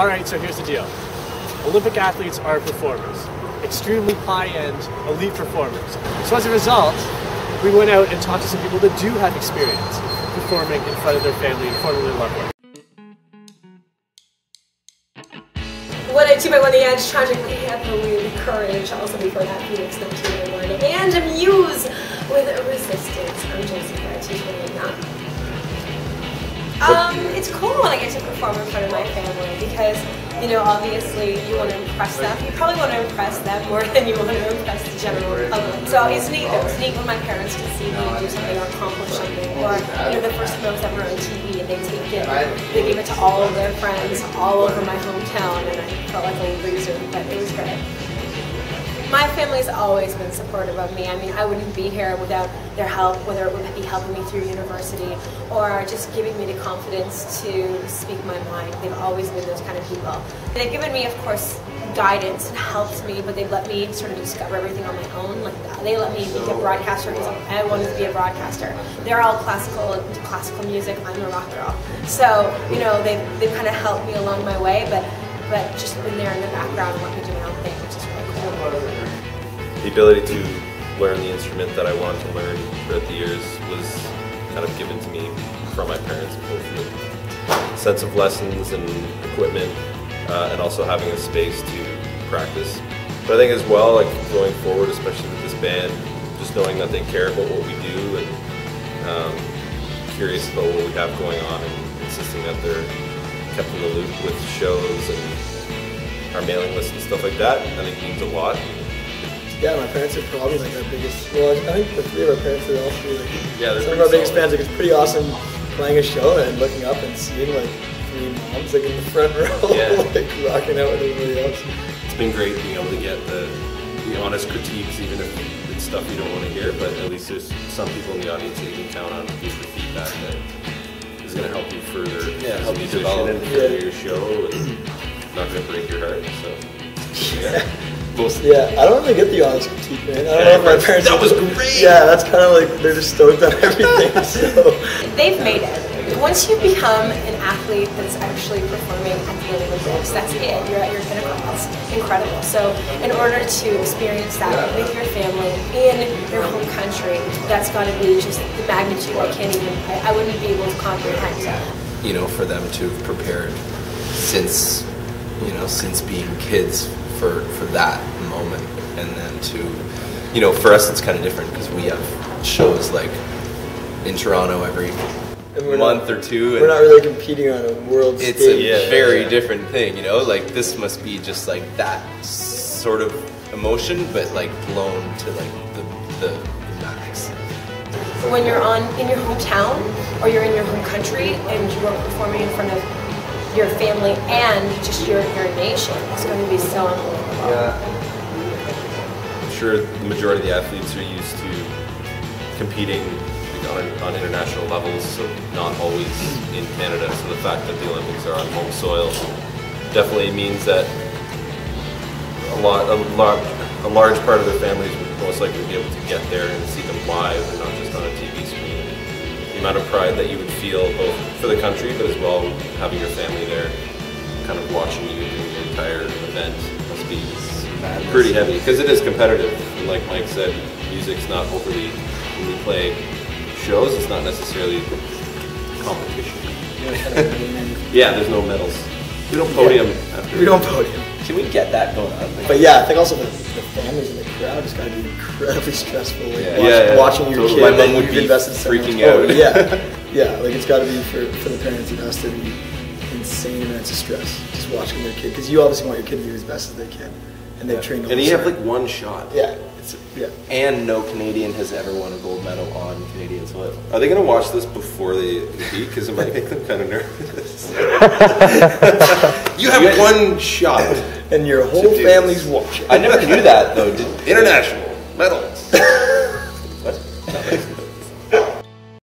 Alright, so here's the deal. Olympic athletes are performers. Extremely high-end, elite performers. So as a result, we went out and talked to some people that do have experience performing in front of their family and performing their loved ones. What I do by one of the edge, tragically heavily courage, also before that Phoenix 1991, and a muse with resistance. I'm Jessica, teaching that. It's cool when I get to perform in front of my family because, you know, obviously you want to impress them. You probably want to impress them more than you want to impress the general public. So it's neat though. It's neat when my parents can see me do something or accomplish something. Or, you know, the first time I was ever on TV and they take it, they gave it to all of their friends all over my hometown and I felt like a loser, but it was great. My family's always been supportive of me. I mean, I wouldn't be here without their help, whether it would be helping me through university or just giving me the confidence to speak my mind. They've always been those kind of people. They've given me, of course, guidance and helped me, but they've let me sort of discover everything on my own. Like that. They let me be a broadcaster because I wanted to be a broadcaster. They're all classical music. I'm a rock girl. So, you know, they've kind of helped me along my way, but just been there in the background and let me do my own thing, which is really cool. The ability to learn the instrument that I wanted to learn throughout the years was kind of given to me from my parents, both the sense of lessons and equipment, and also having a space to practice. But I think as well, like going forward, especially with this band, just knowing that they care about what we do and curious about what we have going on and insisting that they're kept in the loop with shows and our mailing list and stuff like that, I think means a lot. Yeah, my parents are probably like our biggest, well, I think the three of our parents are all three, like, some of our biggest fans. Like, it's pretty awesome playing a show and looking up and seeing like three moms like in the front row, like rocking out with everybody else. It's been great being able to get the honest critiques, even if it's stuff you don't want to hear, but at least there's some people in the audience that you can count on to give the feedback that is going to help you further as a musician and further your show and not going to break your heart. So, yeah. Yeah, I don't really get the honest critique, man. I don't know if my parents... That was great! Yeah, that's kind of like, they're just stoked on everything, so... They've made it. Once you become an athlete that's actually performing at the Olympics, that's it. You're at your pinnacle. That's incredible. So in order to experience that with your family in your home country, that's got to be just the magnitude I wouldn't be able to comprehend. You know, for them to have prepared since being kids for that moment, and then to, you know, for us it's kind of different because we have shows like in Toronto every month or two. We're not really competing on a world stage. It's a very different thing, you know, like this must be just like that sort of emotion, but like blown to like the max. When you're in your hometown or you're in your home country and you are performing in front of your family and just your nation, it's going to be so unbelievable. Yeah. I'm sure the majority of the athletes are used to competing on international levels, so not always in Canada. So the fact that the Olympics are on home soil definitely means that a large part of their families would most likely be able to get there and see them live and not just on a TV screen. The amount of pride that you would feel both for the country, but as well having your family there, kind of watching you do the entire event must be pretty heavy, because it is competitive. And like Mike said, music's not overly, when we play shows, it's not necessarily competition. Yeah, there's no medals. We don't podium after. We don't podium. Can we get that going on? But yeah, I think also the families in the crowd has got to be incredibly stressful. Like watching your kid, my mom would you've be invested so freaking out. out. Yeah, like it's got to be for the parents. It has to be insane amounts of stress just watching their kid, because you obviously want your kid to do as best as they can, and they've trained. And you have like one shot. Yeah. And no Canadian has ever won a gold medal on Canadian soil. Are they going to watch this before they compete? Because it might make them kind of nervous. You have one shot. And your whole family's watching. I never knew that though. International medals. What?